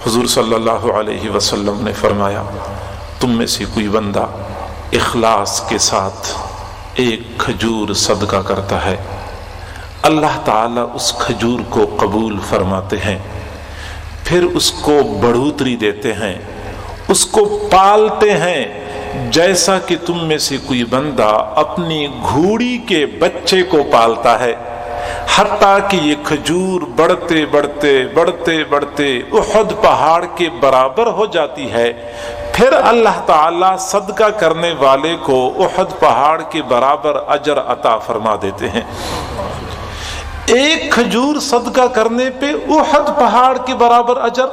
حضور صلی اللہ علیہ وسلم نے فرمایا تم میں سے کوئی بندہ اخلاص کے ساتھ ایک کھجور صدقہ کرتا ہے، اللہ تعالیٰ اس کھجور کو قبول فرماتے ہیں، پھر اس کو بڑھوتری دیتے ہیں، اس کو پالتے ہیں جیسا کہ تم میں سے کوئی بندہ اپنی گھوڑی کے بچے کو پالتا ہے، حتیٰ کہ یہ کھجور بڑھتے بڑھتے بڑھتے بڑھتے احد پہاڑ کے برابر ہو جاتی ہے، پھر اللہ تعالیٰ صدقہ کرنے والے کو احد پہاڑ کے برابر اجر عطا فرما دیتے ہیں۔ ایک کھجور صدقہ کرنے پہ احد پہاڑ کے برابر اجر۔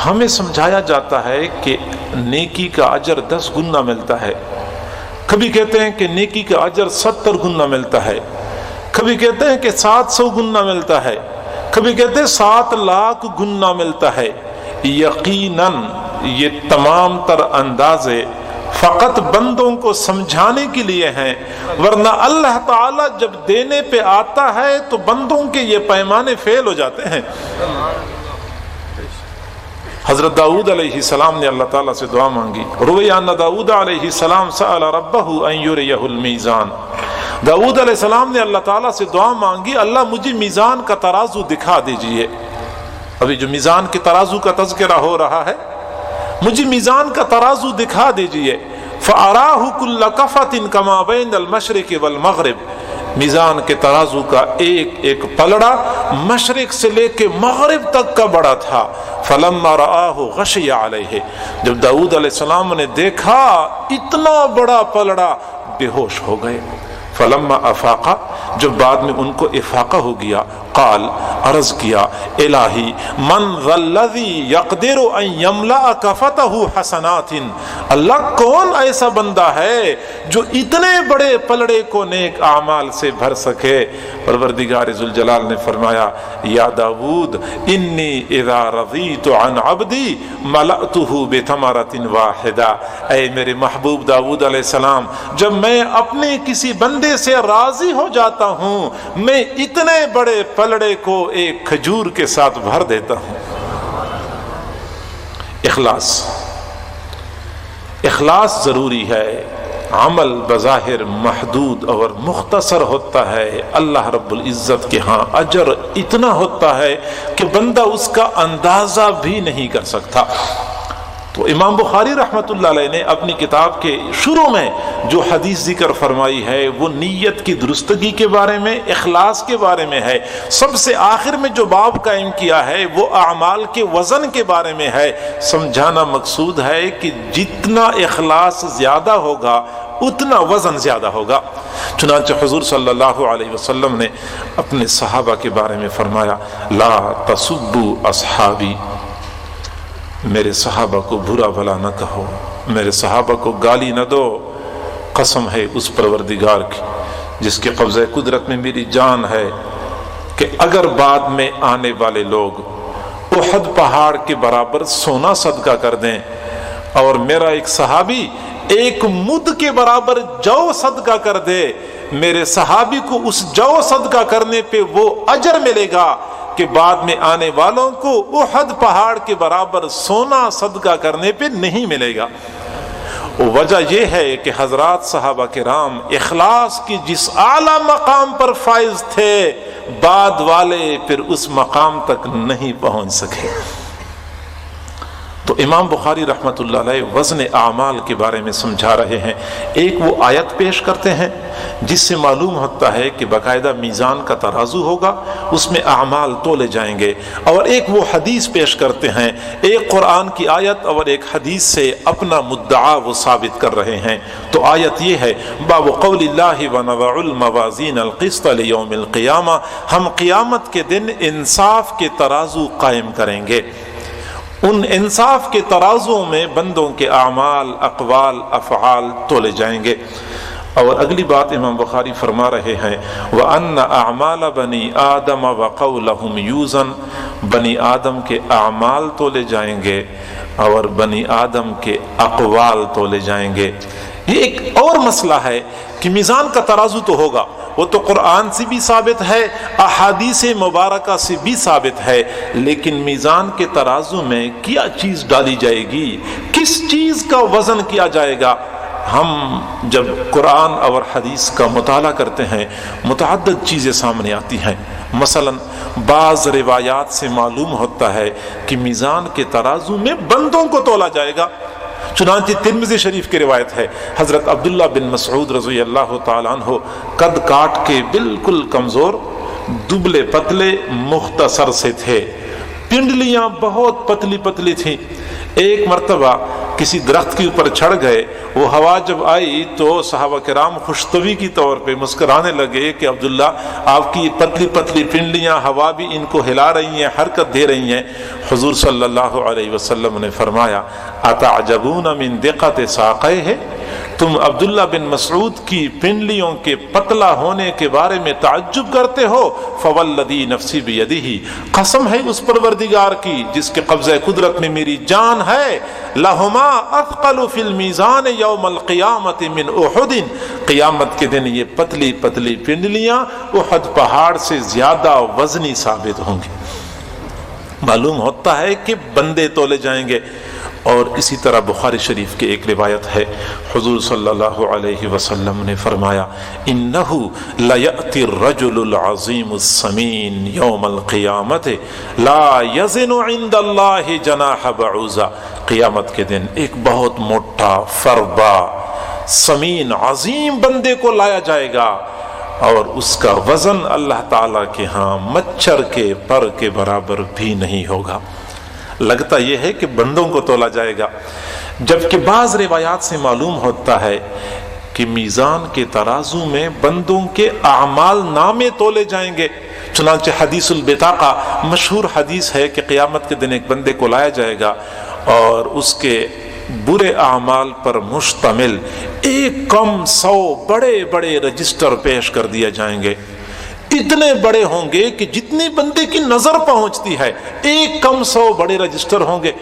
ہمیں سمجھایا جاتا ہے کہ نیکی کا اجر 10 گنا ملتا ہے، کبھی کہتے ہیں کہ نیکی کا اجر 70 گنا ملتا ہے، کبھی کہتے ہیں کہ 700 گنا ملتا ہے، کبھی کہتے ہیں 7 لاکھ گنا ملتا ہے۔ یقیناً یہ تمام تر اندازے فقط بندوں کو سمجھانے کے لیے ہیں، ورنہ اللہ تعالیٰ جب دینے پہ آتا ہے تو بندوں کے یہ پیمانے فیل ہو جاتے ہیں۔ حضرت داؤد علیہ السلام نے اللہ تعالیٰ سے دعا مانگی، روی ان داؤد علیہ السلام سأل ربہ ان یریہ المیزان۔ داؤد علیہ السلام نے اللہ تعالیٰ سے دعا مانگی، اللہ مجھے میزان کا ترازو دکھا دیجئے۔ ابھی جو میزان کے ترازو کا تذکرہ ہو رہا ہے، مجھے میزان کا ترازو دکھا دیجئے۔ فَأَرَاهُ كُلَّ كَفَةٍ كَمَا بَيْنَ الْمَشْرِقِ وَالْمَغْرِبِ، میزان کے ترازو کا ایک ایک پلڑا مشرق سے لے کے مغرب تک کا بڑا تھا۔ فَلَمَّا رَآهُ غَشِيَ عَلَيْهِ، جب داؤد علیہ السلام نے دیکھا اتنا بڑا پلڑا، بے ہوش ہو گئے۔ فلما افاقا، جب بعد میں ان کو افاقہ ہو گیا، قال، عرض کیا، الہی من ذا الذی یقدر ان یملأ کفتہ حسنات، اللہ کون ایسا بندہ ہے جو اتنے بڑے پلڑے کو نیک اعمال سے بھر سکے؟ پروردگار ذوالجلال نے فرمایا، یا داود انی اذا رضیت عن عبدی ملأتہ بثمرۃ واحدہ، اے میرے محبوب داود علیہ السلام، جب میں اپنے کسی بندے سے راضی ہو جاتا ہوں، میں اتنے بڑے پلڑے کو ایک کھجور کے ساتھ بھر دیتا ہوں۔ اخلاص ضروری ہے۔ عمل بظاہر محدود اور مختصر ہوتا ہے، اللہ رب العزت کے ہاں اجر اتنا ہوتا ہے کہ بندہ اس کا اندازہ بھی نہیں کر سکتا۔ تو امام بخاری رحمۃ اللہ علیہ نے اپنی کتاب کے شروع میں جو حدیث ذکر فرمائی ہے وہ نیت کی درستگی کے بارے میں، اخلاص کے بارے میں ہے۔ سب سے آخر میں جو باب قائم کیا ہے وہ اعمال کے وزن کے بارے میں ہے۔ سمجھانا مقصود ہے کہ جتنا اخلاص زیادہ ہوگا اتنا وزن زیادہ ہوگا۔ چنانچہ حضور صلی اللہ علیہ وسلم نے اپنے صحابہ کے بارے میں فرمایا، لا تسبوا اصحابی، میرے صحابہ کو برا بھلا نہ کہو، میرے صحابہ کو گالی نہ دو، قسم ہے اس پروردگار کی جس کے قبضہ قدرت میں میری جان ہے کہ اگر بعد میں آنے والے لوگ احد پہاڑ کے برابر سونا صدقہ کر دیں اور میرا ایک صحابی ایک مد کے برابر جو صدقہ کر دے، میرے صحابی کو اس جو صدقہ کرنے پہ وہ اجر ملے گا کہ بعد میں آنے والوں کو احد پہاڑ کے برابر سونا صدقہ کرنے پہ نہیں ملے گا۔ وجہ یہ ہے کہ حضرات صحابہ کرام اخلاص کی جس اعلیٰ مقام پر فائز تھے، بعد والے پھر اس مقام تک نہیں پہنچ سکے۔ تو امام بخاری رحمۃ اللہ علیہ وزن اعمال کے بارے میں سمجھا رہے ہیں۔ ایک وہ آیت پیش کرتے ہیں جس سے معلوم ہوتا ہے کہ باقاعدہ میزان کا ترازو ہوگا، اس میں اعمال تولے جائیں گے، اور ایک وہ حدیث پیش کرتے ہیں، ایک قرآن کی آیت اور ایک حدیث سے اپنا مدعا وہ ثابت کر رہے ہیں۔ تو آیت یہ ہے، باب قول اللہ ونضع الموازین القسط لیوم القیامہ، ہم قیامت کے دن انصاف کے ترازو قائم کریں گے۔ ان انصاف کے ترازوں میں بندوں کے اعمال، اقوال، افعال تولے جائیں گے۔ اور اگلی بات امام بخاری فرما رہے ہیں، وَأَنَّ أَعْمَالَ بَنِي آدَمَ وَقَوْلَهُمْ يُوزَنْ، بنی آدم کے اعمال تولے جائیں گے اور بنی آدم کے اقوال تولے جائیں گے۔ یہ ایک اور مسئلہ ہے کہ میزان کا ترازو تو ہوگا، وہ تو قرآن سے بھی ثابت ہے، احادیث مبارکہ سے بھی ثابت ہے، لیکن میزان کے ترازو میں کیا چیز ڈالی جائے گی، کس چیز کا وزن کیا جائے گا؟ ہم جب قرآن اور حدیث کا مطالعہ کرتے ہیں متعدد چیزیں سامنے آتی ہیں۔ مثلا بعض روایات سے معلوم ہوتا ہے کہ میزان کے ترازو میں بندوں کو تولا جائے گا۔ چنانچہ ترمذی شریف کی روایت ہے، حضرت عبداللہ بن مسعود رضی اللہ تعالیٰ عنہ قد کاٹ کے بالکل کمزور، دبلے پتلے، مختصر سے تھے، پنڈلیاں بہت پتلی پتلی تھیں۔ ایک مرتبہ کسی درخت کے اوپر چڑھ گئے، وہ ہوا جب آئی تو صحابہ کرام خوشطبی کی طور پہ مسکرانے لگے کہ عبداللہ آپ کی پتلی پتلی پنڈلیاں ہوا بھی ان کو ہلا رہی ہیں، حرکت دے رہی ہیں۔ حضور صلی اللہ علیہ وسلم نے فرمایا اتعجبون من دقت ساقیہ، تم عبداللہ بن مسعود کی پنڈلیوں کے پتلا ہونے کے بارے میں تعجب کرتے ہو؟ فوالذی نفسی بیدہ، قسم ہے اس پروردگار کی جس کے قبضہ قدرت میں میری جان ہے، لہما اثقل فی المیزان یوم القیامت من احد، قیامت کے دن یہ پتلی پتلی پنڈلیاں احد پہاڑ سے زیادہ وزنی ثابت ہوں گی۔ معلوم ہوتا ہے کہ بندے تولے جائیں گے۔ اور اسی طرح بخاری شریف کی ایک روایت ہے، حضور صلی اللہ علیہ وسلم نے فرمایا انہ لیأتی الرجل العظیم السمین یوم القیامت لا یزن عند اللہ جناح بعوضہ، قیامت کے دن ایک بہت موٹا فربا سمین عظیم بندے کو لایا جائے گا، اور اس کا وزن اللہ تعالیٰ کے ہاں مچھر کے پر کے برابر بھی نہیں ہوگا۔ لگتا یہ ہے کہ بندوں کو تولا جائے گا، جبکہ بعض روایات سے معلوم ہوتا ہے کہ میزان کے ترازو میں بندوں کے اعمال نامے تولے جائیں گے۔ چنانچہ حدیث البطاقہ مشہور حدیث ہے کہ قیامت کے دن ایک بندے کو لایا جائے گا اور اس کے برے اعمال پر مشتمل 100 بڑے بڑے رجسٹر پیش کر دیا جائیں گے، اتنے بڑے ہوں گے کہ جتنی بندے کی نظر پہنچتی ہے 100 بڑے رجسٹر ہوں گے،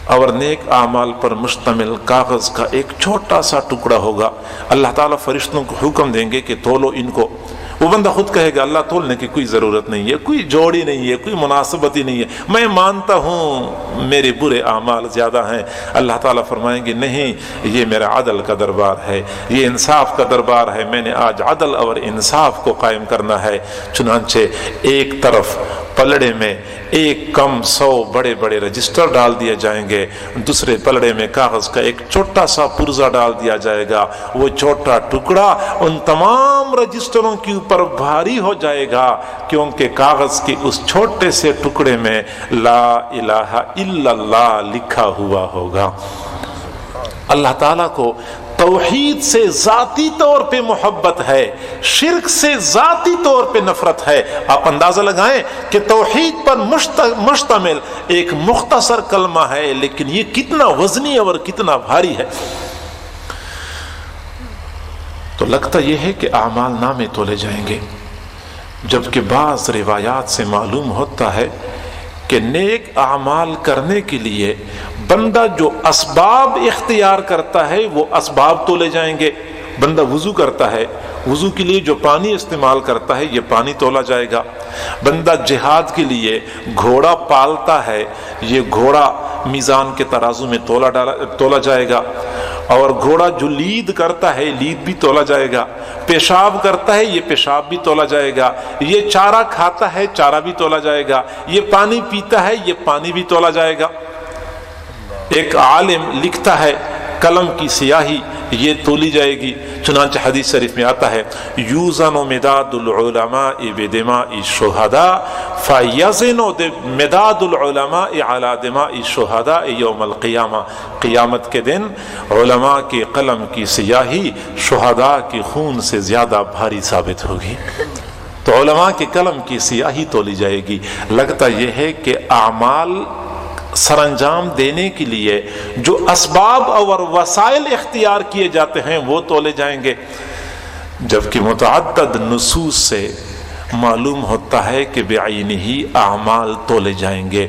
اور نیک اعمال پر مشتمل کاغذ کا ایک چھوٹا سا ٹکڑا ہوگا۔ اللہ تعالیٰ فرشتوں کو حکم دیں گے کہ تولو ان کو، وہ بندہ خود کہے گا اللہ تولنے کی کوئی ضرورت نہیں ہے، کوئی جوڑی نہیں ہے، کوئی مناسبت ہی نہیں ہے، میں مانتا ہوں میرے برے اعمال زیادہ ہیں۔ اللہ تعالیٰ فرمائیں گے نہیں، یہ میرا عدل کا دربار ہے، یہ انصاف کا دربار ہے، میں نے آج عدل اور انصاف کو قائم کرنا ہے۔ چنانچہ ایک طرف پلڑے میں 100 بڑے بڑے رجسٹر ڈال دیے جائیں گے، دوسرے پلڑے میں کاغذ کا ایک چھوٹا سا پرزہ ڈال دیا جائے گا، وہ چھوٹا ٹکڑا ان تمام رجسٹروں کے اوپر بھاری ہو جائے گا، کیونکہ کاغذ کے اس چھوٹے سے ٹکڑے میں لا الہ الا اللہ لکھا ہوا ہوگا۔ اللہ تعالیٰ کو توحید سے ذاتی طور پہ محبت ہے، شرک سے ذاتی طور پہ نفرت ہے۔ آپ اندازہ لگائیں کہ توحید پر مشتمل ایک مختصر کلمہ ہے، لیکن یہ کتنا وزنی اور کتنا بھاری ہے۔ تو لگتا یہ ہے کہ اعمال نامے تولے جائیں گے، جبکہ بعض روایات سے معلوم ہوتا ہے کہ نیک اعمال کرنے کے لیے بندہ جو اسباب اختیار کرتا ہے وہ اسباب تولے جائیں گے۔ بندہ وضو کرتا ہے، وضو کے لیے جو پانی استعمال کرتا ہے یہ پانی تولا جائے گا۔ بندہ جہاد کے لیے گھوڑا پالتا ہے، یہ گھوڑا میزان کے ترازو میں تولا جائے گا۔ اور گھوڑا جو لید کرتا ہے لید بھی تولا جائے گا، پیشاب کرتا ہے یہ پیشاب بھی تولا جائے گا، یہ چارہ کھاتا ہے چارہ بھی تولا جائے گا، یہ پانی پیتا ہے یہ پانی بھی تولا جائے گا۔ ایک عالم لکھتا ہے قلم کی سیاہی یہ تولی جائے گی۔ چنانچہ حدیث شریف میں آتا ہے یوزن مداد العلماء بدماء الشہداء فیزن مداد العلماء علی دماء الشہداء یوم القیامہ، قیامت کے دن علماء کے قلم کی سیاہی شہداء کے خون سے زیادہ بھاری ثابت ہوگی۔ تو علماء کے قلم کی سیاہی تولی جائے گی۔ لگتا یہ ہے کہ اعمال سر انجام دینے کے لیے جو اسباب اور وسائل اختیار کیے جاتے ہیں وہ تولے جائیں گے، جبکہ متعدد نصوص سے معلوم ہوتا ہے کہ بعینہ اعمال تولے جائیں گے۔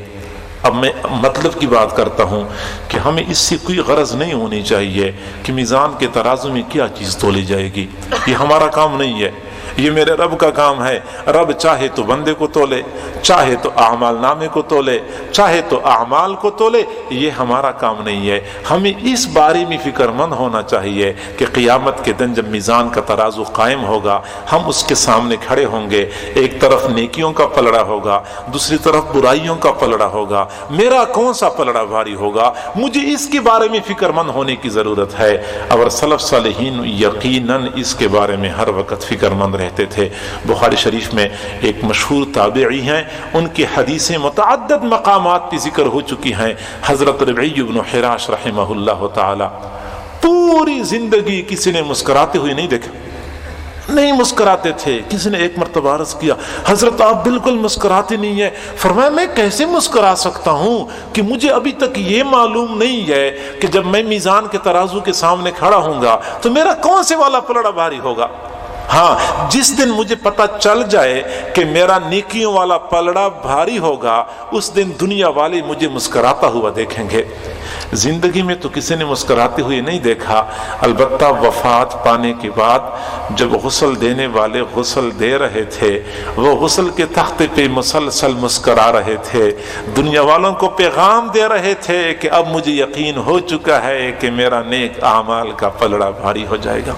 اب میں مطلب کی بات کرتا ہوں کہ ہمیں اس سے کوئی غرض نہیں ہونی چاہیے کہ میزان کے ترازو میں کیا چیز تولی جائے گی، یہ ہمارا کام نہیں ہے، یہ میرے رب کا کام ہے۔ رب چاہے تو بندے کو تولے، چاہے تو اعمال نامے کو تولے، چاہے تو اعمال کو تولے، یہ ہمارا کام نہیں ہے۔ ہمیں اس بارے میں فکر مند ہونا چاہیے کہ قیامت کے دن جب میزان کا ترازو قائم ہوگا، ہم اس کے سامنے کھڑے ہوں گے، ایک طرف نیکیوں کا پلڑا ہوگا، دوسری طرف برائیوں کا پلڑا ہوگا، میرا کون سا پلڑا بھاری ہوگا، مجھے اس کے بارے میں فکر مند ہونے کی ضرورت ہے۔ اور سلف صالحین یقیناً اس کے بارے میں ہر وقت فکر مند رہتے تھے۔ بخاری شریف میں ایک مشہور تابعی ہیں، ان کی حدیثیں متعدد مقامات پہ ذکر ہو چکی ہیں، حضرت ربعی بن حراش رحمہ اللہ تعالی پوری زندگی کسی نے مسکراتے ہوئے نہیں دیکھا، نہیں مسکراتے تھے۔ کسی نے ایک مرتبہ عرض کیا، حضرت آپ بالکل مسکراتے نہیں ہیں۔ فرمایا میں کیسے مسکرا سکتا ہوں کہ مجھے ابھی تک یہ معلوم نہیں ہے کہ جب میں میزان کے ترازو کے سامنے کھڑا ہوں گا تو میرا کون سے والا پلڑا بھاری ہوگا۔ ہاں، جس دن مجھے پتہ چل جائے کہ میرا نیکیوں والا پلڑا بھاری ہوگا، اس دن دنیا والے مجھے مسکراتا ہوا دیکھیں گے۔ زندگی میں تو کسی نے مسکراتے ہوئے نہیں دیکھا، البتہ وفات پانے کے بعد جب غسل دینے والے غسل دے رہے تھے، وہ غسل کے تختے پہ مسلسل مسکرا رہے تھے، دنیا والوں کو پیغام دے رہے تھے کہ اب مجھے یقین ہو چکا ہے کہ میرا نیک اعمال کا پلڑا بھاری ہو جائے گا۔